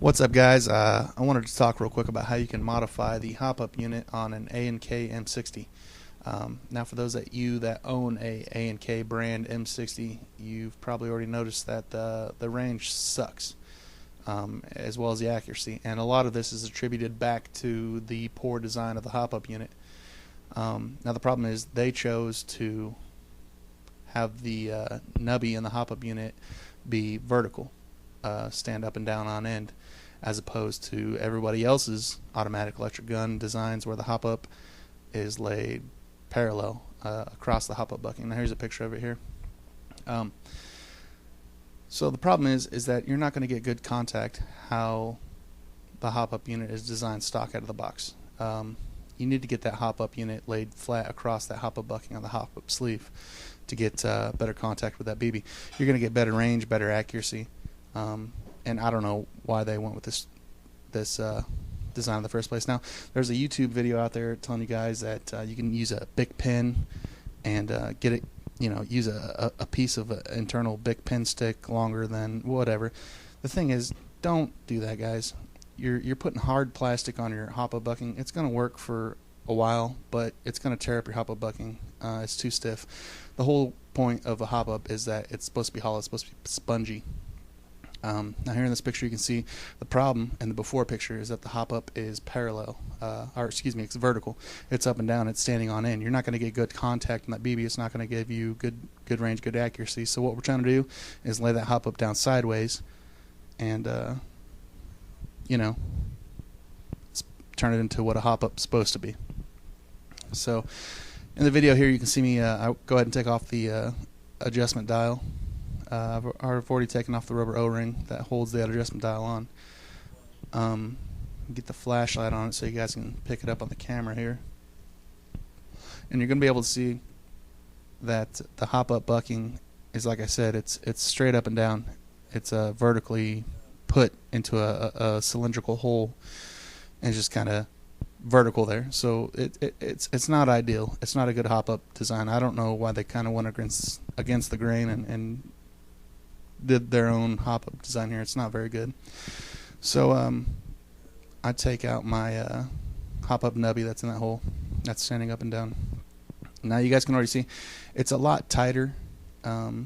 What's up, guys? I wanted to talk real quick about how you can modify the hop-up unit on an A&K M60. Now, for those of you that own a A&K brand M60, you've probably already noticed that the range sucks, as well as the accuracy. And a lot of this is attributed back to the poor design of the hop-up unit. Now, the problem is they chose to have the nubby in the hop-up unit be vertical, stand up and down on end, as opposed to everybody else's automatic electric gun designs where the hop-up is laid parallel across the hop-up bucking. Now here's a picture of it here. So the problem is that you're not going to get good contact how the hop-up unit is designed stock out of the box. You need to get that hop-up unit laid flat across that hop-up bucking on the hop-up sleeve to get better contact with that BB. You're going to get better range, better accuracy. And I don't know why they went with this design in the first place. Now, there's a YouTube video out there telling you guys that you can use a Bic pen and get it, use a piece of internal Bic pen stick longer than whatever. The thing is, don't do that, guys. You're putting hard plastic on your hop-up bucking. It's going to work for a while, but it's going to tear up your hop-up bucking. It's too stiff. The whole point of a hop-up is that it's supposed to be hollow. It's supposed to be spongy. Now here in this picture you can see the problem in the before picture is that the hop-up is parallel, it's vertical. It's up and down, it's standing on end. You're not going to get good contact in that BB. It's not going to give you good range, good accuracy. So what we're trying to do is lay that hop-up down sideways and turn it into what a hop-up's supposed to be. So in the video here you can see me I go ahead and take off the adjustment dial. I've already taken off the rubber O-ring that holds the adjustment dial on. Get the flashlight on it so you guys can pick it up on the camera here. And you're going to be able to see that the hop-up bucking is, like I said, it's straight up and down. It's vertically put into a cylindrical hole and it's just kind of vertical there. So it's not ideal. It's not a good hop-up design. I don't know why they kind of went against the grain and did their own hop-up design here. It's not very good. So I take out my hop-up nubby that's in that hole. That's standing up and down. Now you guys can already see it's a lot tighter. Well,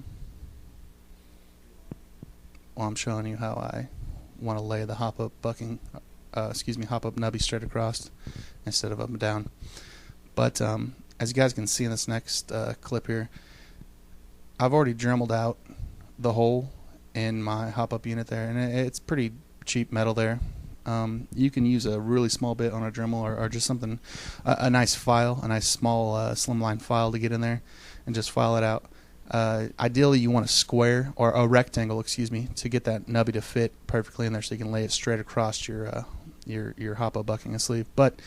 I'm showing you how I want to lay the hop-up bucking, hop-up nubby straight across instead of up and down. But as you guys can see in this next clip here, I've already dremeled out the hole in my hop-up unit there, and it's pretty cheap metal there. You can use a really small bit on a Dremel or just something, a nice file, a nice small slimline file to get in there and just file it out. Ideally you want a square or a rectangle, to get that nubby to fit perfectly in there so you can lay it straight across your hop-up bucking and sleeve. But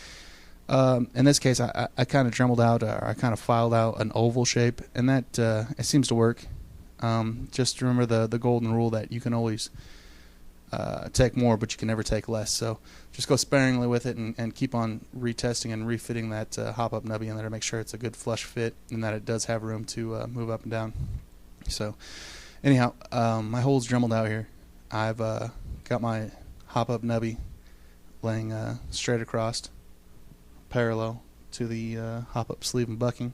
in this case I kind of dremeled out, or I kind of filed out an oval shape, and that it seems to work. Just remember the golden rule that you can always take more, but you can never take less. So just go sparingly with it and keep on retesting and refitting that hop-up nubby in there to make sure it's a good flush fit and that it does have room to move up and down. So anyhow, my hole's dremeled out here. I've got my hop-up nubby laying straight across, parallel to the hop-up sleeve and bucking.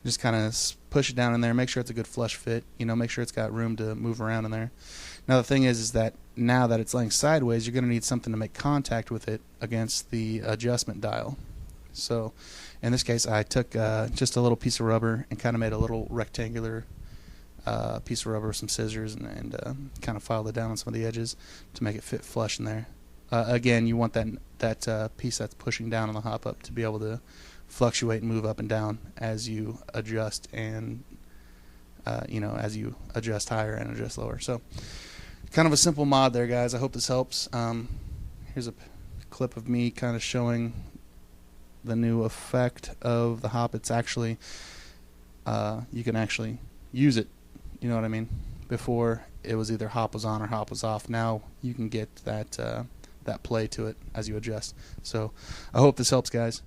Just kind of push it down in there, make sure it's a good flush fit, make sure it's got room to move around in there. Now the thing is that now that it's laying sideways, you're going to need something to make contact with it against the adjustment dial. So in this case I took just a little piece of rubber and kind of made a little rectangular piece of rubber with some scissors and kind of filed it down on some of the edges to make it fit flush in there. Again, you want that piece that's pushing down on the hop-up to be able to fluctuate and move up and down as you adjust and as you adjust higher and adjust lower. So kind of a simple mod there, guys. I hope this helps. Here's a clip of me kind of showing the new effect of the hop. It's actually you can actually use it, you know what I mean? Before it was either hop was on or hop was off. Now you can get that play to it as you adjust. So I hope this helps, guys.